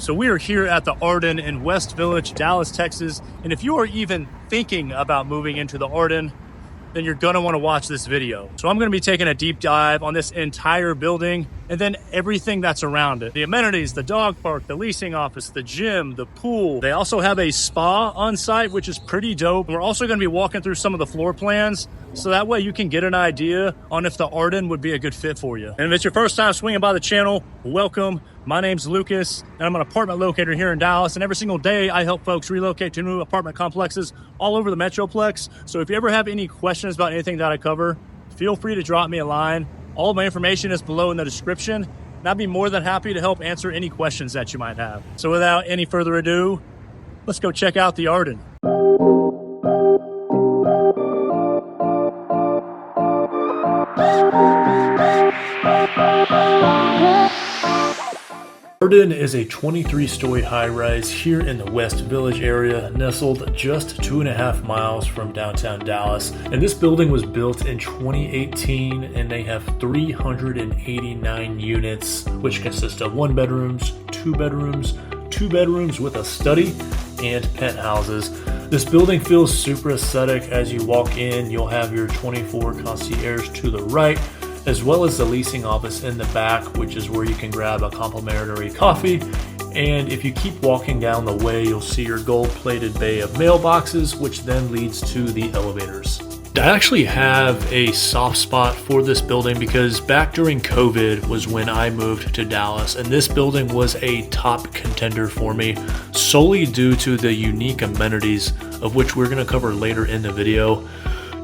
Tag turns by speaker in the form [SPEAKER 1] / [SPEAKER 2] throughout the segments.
[SPEAKER 1] So we are here at the Ardan in West Village, Dallas, Texas. And if you are even thinking about moving into the Ardan, then you're gonna wanna watch this video. So I'm gonna be taking a deep dive on this entire building and then everything that's around it. The amenities, the dog park, the leasing office, the gym, the pool. They also have a spa on site, which is pretty dope. We're also gonna be walking through some of the floor plans, so that way you can get an idea on if the Ardan would be a good fit for you. And if it's your first time swinging by the channel, welcome. My name's Lucas, and I'm an apartment locator here in Dallas, and every single day I help folks relocate to new apartment complexes all over the Metroplex. So if you ever have any questions about anything that I cover, feel free to drop me a line. All of my information is below in the description, and I'd be more than happy to help answer any questions that you might have. So without any further ado, let's go check out the Ardan. Ardan is a 23-story high-rise here in the West Village area, nestled just 2.5 miles from downtown Dallas. And this building was built in 2018, and they have 389 units, which consist of 1 bedrooms, 2 bedrooms, 2 bedrooms with a study, and penthouses. This building feels super aesthetic. As you walk in, you'll have your 24 concierge to the right, as well as the leasing office in the back, which is where you can grab a complimentary coffee. And if you keep walking down the way, you'll see your gold-plated bay of mailboxes, which then leads to the elevators. I actually have a soft spot for this building because back during COVID was when I moved to Dallas, and this building was a top contender for me solely due to the unique amenities of which we're going to cover later in the video.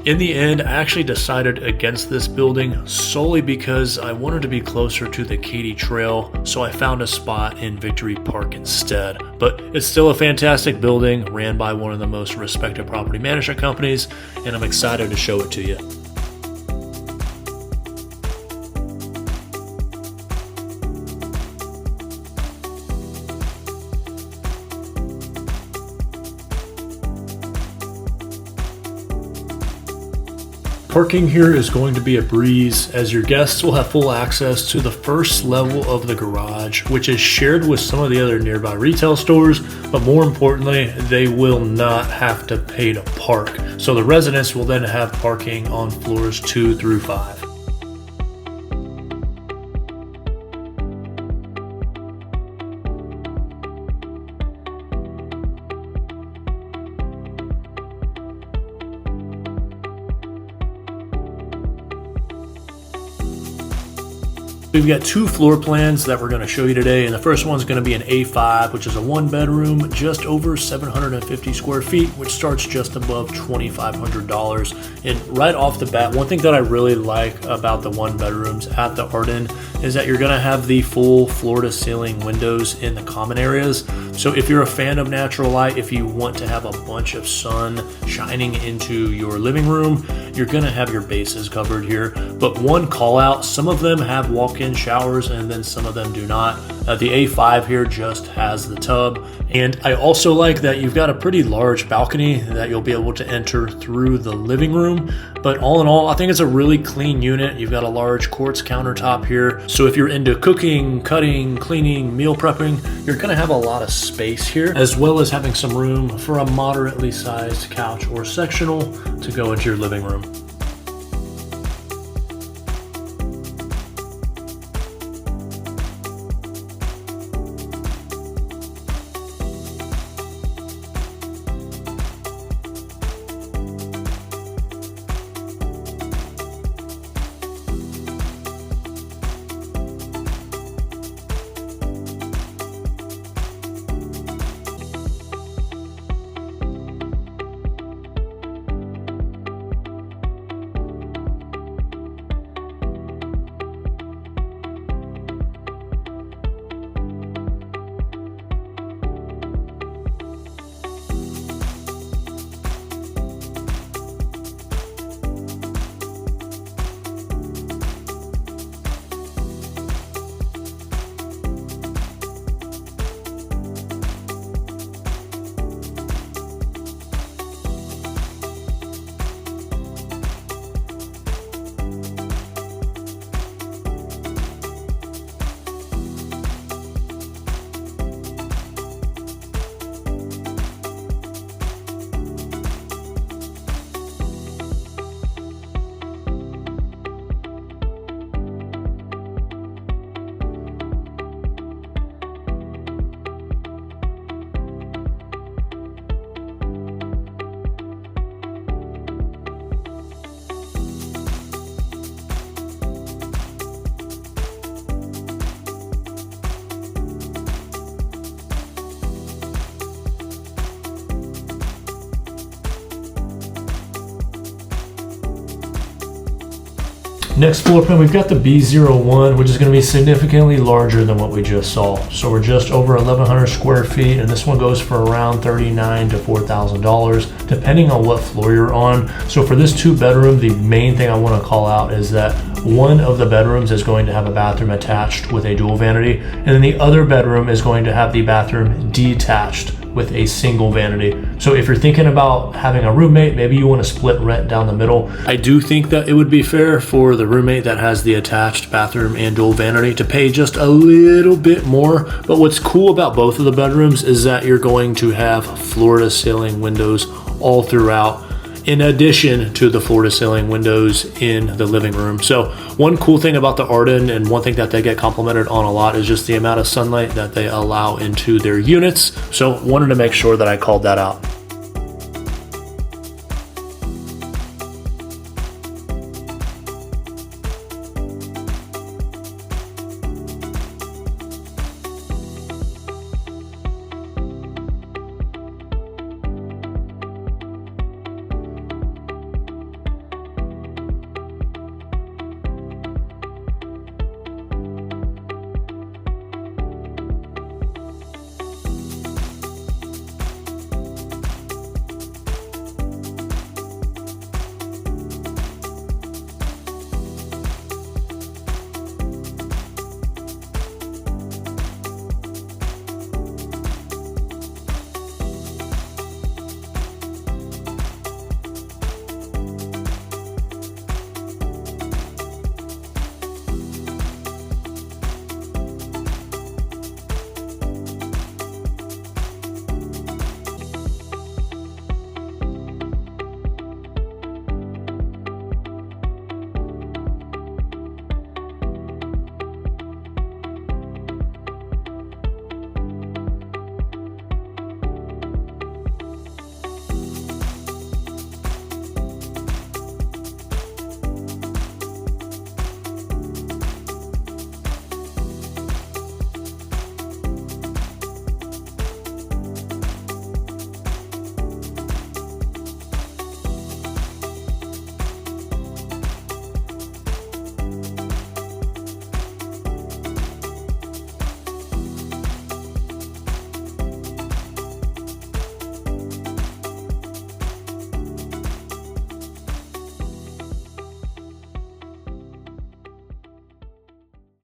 [SPEAKER 1] In the end, I actually decided against this building solely because I wanted to be closer to the Katy Trail, so I found a spot in Victory Park instead. But it's still a fantastic building, ran by one of the most respected property management companies, and I'm excited to show it to you. Parking here is going to be a breeze, as your guests will have full access to the first level of the garage, which is shared with some of the other nearby retail stores, but more importantly, they will not have to pay to park. So the residents will then have parking on floors 2 through 5. We've got 2 floor plans that we're going to show you today, and the first one's going to be an A5, which is a 1 bedroom, just over 750 square feet, which starts just above $2,500. And right off the bat, one thing that I really like about the 1 bedrooms at the Ardan is that you're going to have the full floor-to-ceiling windows in the common areas. So if you're a fan of natural light, if you want to have a bunch of sun shining into your living room, you're going to have your bases covered here. But one call out, some of them have walk-in showers and then some of them do not. The A5 here just has the tub. And I also like that you've got a pretty large balcony that you'll be able to enter through the living room. But all in all, I think it's a really clean unit. You've got a large quartz countertop here. So if you're into cooking, cutting, cleaning, meal prepping, you're gonna have a lot of space here, as well as having some room for a moderately sized couch or sectional to go into your living room. Next floor plan, we've got the B01, which is going to be significantly larger than what we just saw. So we're just over 1,100 square feet, and this one goes for around $39,000 to $4,000, depending on what floor you're on. So for this 2-bedroom, the main thing I want to call out is that one of the bedrooms is going to have a bathroom attached with a dual vanity, and then the other bedroom is going to have the bathroom detached with a single vanity. So if you're thinking about having a roommate, maybe you want to split rent down the middle. I do think that it would be fair for the roommate that has the attached bathroom and dual vanity to pay just a little bit more. But what's cool about both of the bedrooms is that you're going to have floor-to-ceiling windows all throughout, in addition to the floor-to-ceiling windows in the living room. So one cool thing about the Ardan, and one thing that they get complimented on a lot, is just the amount of sunlight that they allow into their units. So wanted to make sure that I called that out.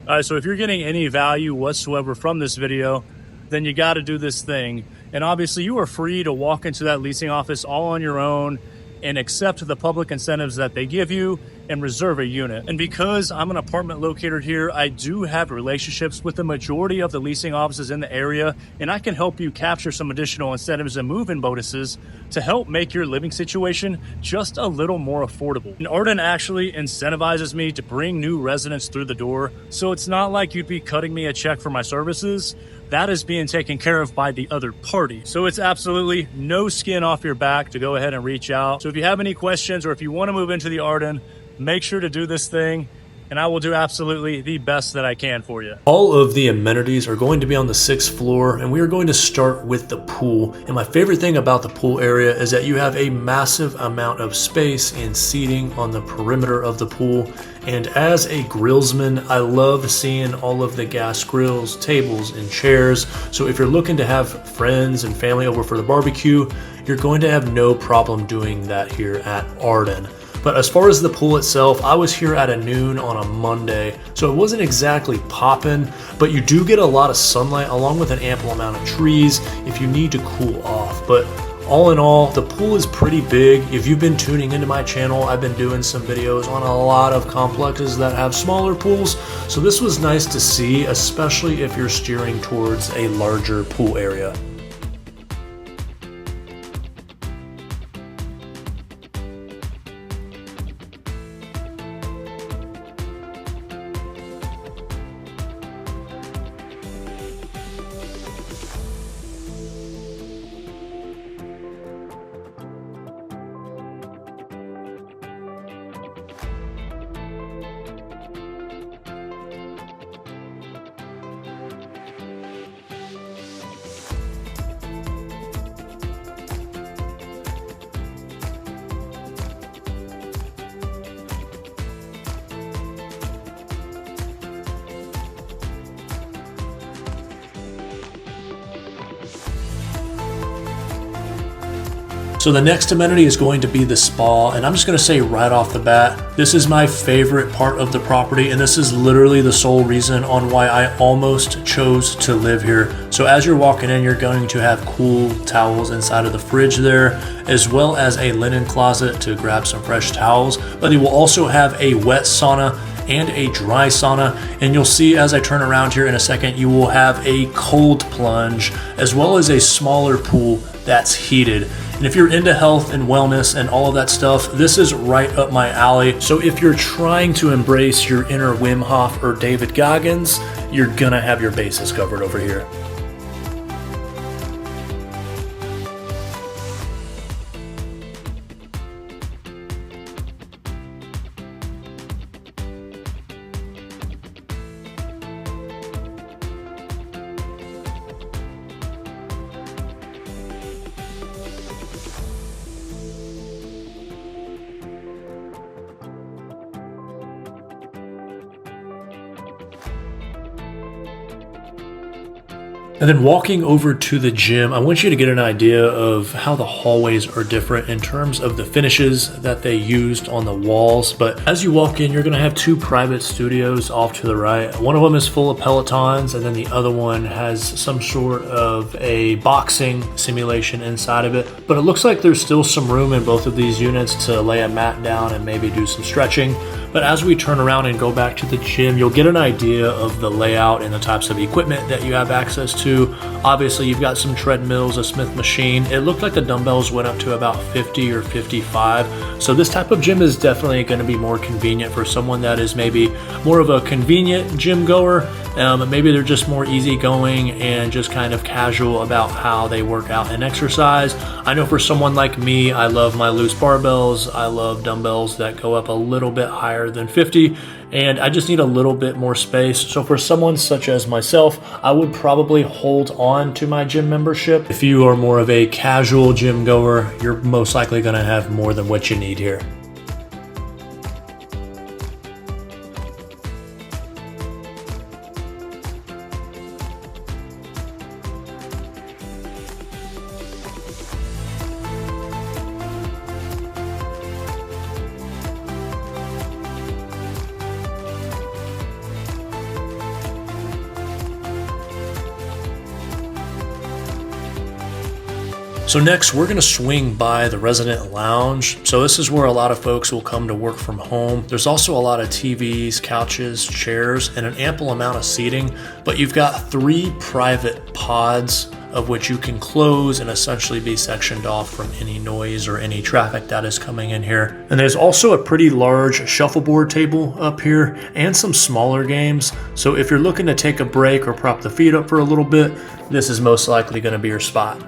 [SPEAKER 1] All right, so if you're getting any value whatsoever from this video, then you got to do this thing. And obviously you are free to walk into that leasing office all on your own and accept the public incentives that they give you and reserve a unit. And because I'm an apartment locator here, I do have relationships with the majority of the leasing offices in the area, and I can help you capture some additional incentives and move-in bonuses to help make your living situation just a little more affordable. And Ardan actually incentivizes me to bring new residents through the door, so it's not like you'd be cutting me a check for my services. That is being taken care of by the other party. So it's absolutely no skin off your back to go ahead and reach out. So if you have any questions or if you want to move into the Ardan, make sure to do this thing, and I will do absolutely the best that I can for you. All of the amenities are going to be on the 6th floor, and we are going to start with the pool. And my favorite thing about the pool area is that you have a massive amount of space and seating on the perimeter of the pool. And as a grillsman, I love seeing all of the gas grills, tables, and chairs. So if you're looking to have friends and family over for the barbecue, you're going to have no problem doing that here at Ardan. But as far as the pool itself, I was here at noon on a Monday, so it wasn't exactly popping, but you do get a lot of sunlight along with an ample amount of trees if you need to cool off. But all in all, the pool is pretty big. If you've been tuning into my channel, I've been doing some videos on a lot of complexes that have smaller pools, so this was nice to see, especially if you're steering towards a larger pool area. So the next amenity is going to be the spa, and I'm just going to say right off the bat, this is my favorite part of the property, and this is literally the sole reason on why I almost chose to live here. So as you're walking in, you're going to have cool towels inside of the fridge there, as well as a linen closet to grab some fresh towels, but they will also have a wet sauna and a dry sauna, and you'll see as I turn around here in a second, you will have a cold plunge as well as a smaller pool that's heated. And if you're into health and wellness and all of that stuff, this is right up my alley. So if you're trying to embrace your inner Wim Hof or David Goggins, you're gonna have your bases covered over here. And then walking over to the gym, I want you to get an idea of how the hallways are different in terms of the finishes that they used on the walls. But as you walk in, you're going to have two private studios off to the right. One of them is full of Pelotons, and then the other one has some sort of a boxing simulation inside of it. But it looks like there's still some room in both of these units to lay a mat down and maybe do some stretching. But as we turn around and go back to the gym, you'll get an idea of the layout and the types of equipment that you have access to. Obviously, you've got some treadmills, a Smith machine. It looked like the dumbbells went up to about 50 or 55. So this type of gym is definitely going to be more convenient for someone that is maybe more of a convenient gym goer. Maybe they're just more easygoing and just kind of casual about how they work out and exercise. I know for someone like me, I love my loose barbells. I love dumbbells that go up a little bit higher than 50, and I just need a little bit more space. So for someone such as myself, I would probably hold on to my gym membership. If you are more of a casual gym goer, you're most likely going to have more than what you need here. So next, we're gonna swing by the resident lounge. So this is where a lot of folks will come to work from home. There's also a lot of TVs, couches, chairs, and an ample amount of seating, but you've got 3 private pods of which you can close and essentially be sectioned off from any noise or any traffic that is coming in here. And there's also a pretty large shuffleboard table up here and some smaller games. So if you're looking to take a break or prop the feet up for a little bit, this is most likely gonna be your spot.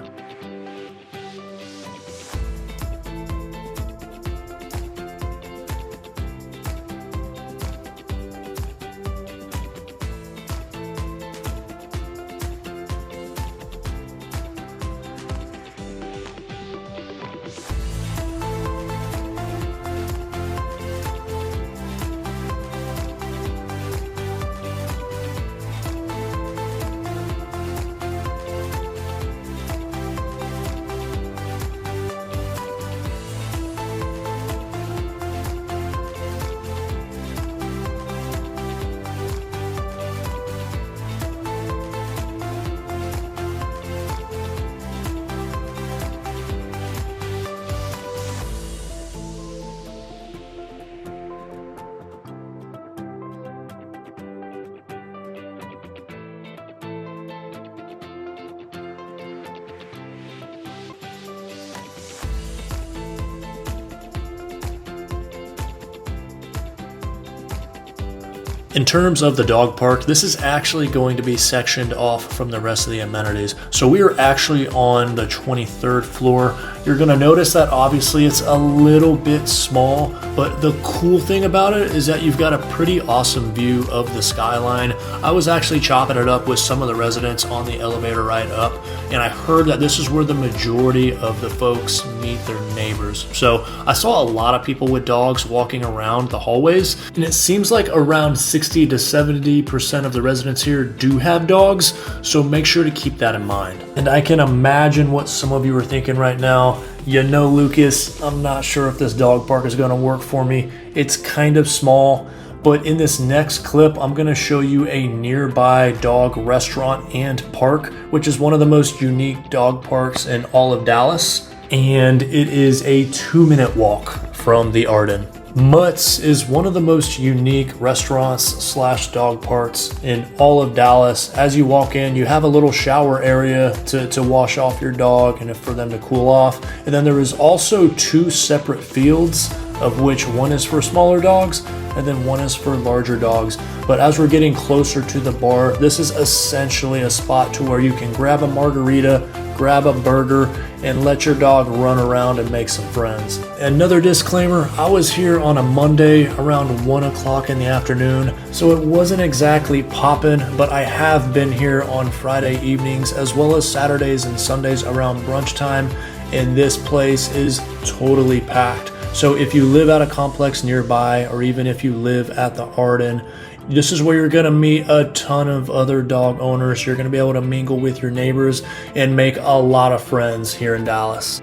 [SPEAKER 1] In terms of the dog park, this is actually going to be sectioned off from the rest of the amenities. So we are actually on the 23rd floor. You're gonna notice that obviously it's a little bit small, but the cool thing about it is that you've got a pretty awesome view of the skyline. I was actually chopping it up with some of the residents on the elevator ride up, and I heard that this is where the majority of the folks meet their neighbors. So I saw a lot of people with dogs walking around the hallways, and it seems like around 60 to 70% of the residents here do have dogs, so make sure to keep that in mind. And I can imagine what some of you are thinking right now. You know, Lucas, I'm not sure if this dog park is going to work for me. It's kind of small, but in this next clip, I'm going to show you a nearby dog restaurant and park, which is one of the most unique dog parks in all of Dallas. And it is a 2-minute walk from the Ardan. Mutts is one of the most unique restaurants slash dog parks in all of Dallas. As you walk in, you have a little shower area to wash off your dog and for them to cool off. And then there is also 2 separate fields, of which one is for smaller dogs and then one is for larger dogs. But as we're getting closer to the bar, this is essentially a spot to where you can grab a margarita, grab a burger, and let your dog run around and make some friends. Another disclaimer, I was here on a Monday around 1 o'clock in the afternoon, so it wasn't exactly poppin', but I have been here on Friday evenings as well as Saturdays and Sundays around brunch time, and this place is totally packed. So if you live at a complex nearby, or even if you live at the Ardan, this is where you're going to meet a ton of other dog owners. You're going to be able to mingle with your neighbors and make a lot of friends here in Dallas.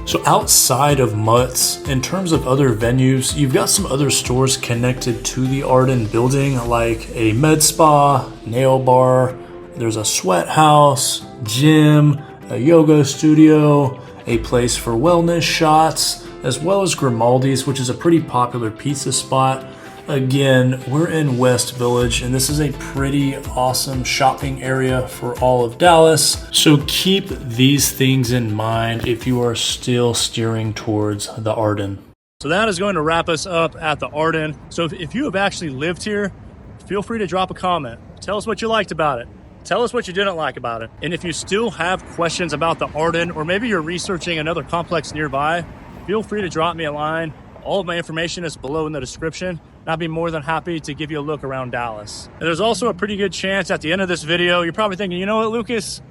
[SPEAKER 1] So outside of Mutts, in terms of other venues, you've got some other stores connected to the Ardan building, like a med spa, nail bar, there's a sweat house, gym, a yoga studio, a place for wellness shots, as well as Grimaldi's, which is a pretty popular pizza spot. Again, we're in West Village, and this is a pretty awesome shopping area for all of Dallas. So keep these things in mind if you are still steering towards the Ardan. So that is going to wrap us up at the Ardan. So if you have actually lived here, feel free to drop a comment. Tell us what you liked about it. Tell us what you didn't like about it. And if you still have questions about the Ardan, or maybe you're researching another complex nearby, feel free to drop me a line. All of my information is below in the description. I'd be more than happy to give you a look around Dallas. And there's also a pretty good chance at the end of this video, you're probably thinking, you know what, Lucas?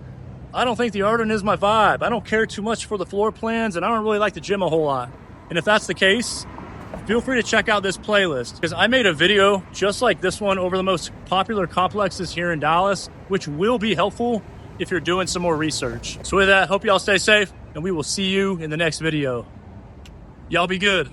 [SPEAKER 1] I don't think the Ardan is my vibe. I don't care too much for the floor plans, and I don't really like the gym a whole lot. And if that's the case, feel free to check out this playlist, because I made a video just like this one over the most popular complexes here in Dallas, which will be helpful if you're doing some more research. So with that, hope y'all stay safe, and we will see you in the next video. Y'all be good.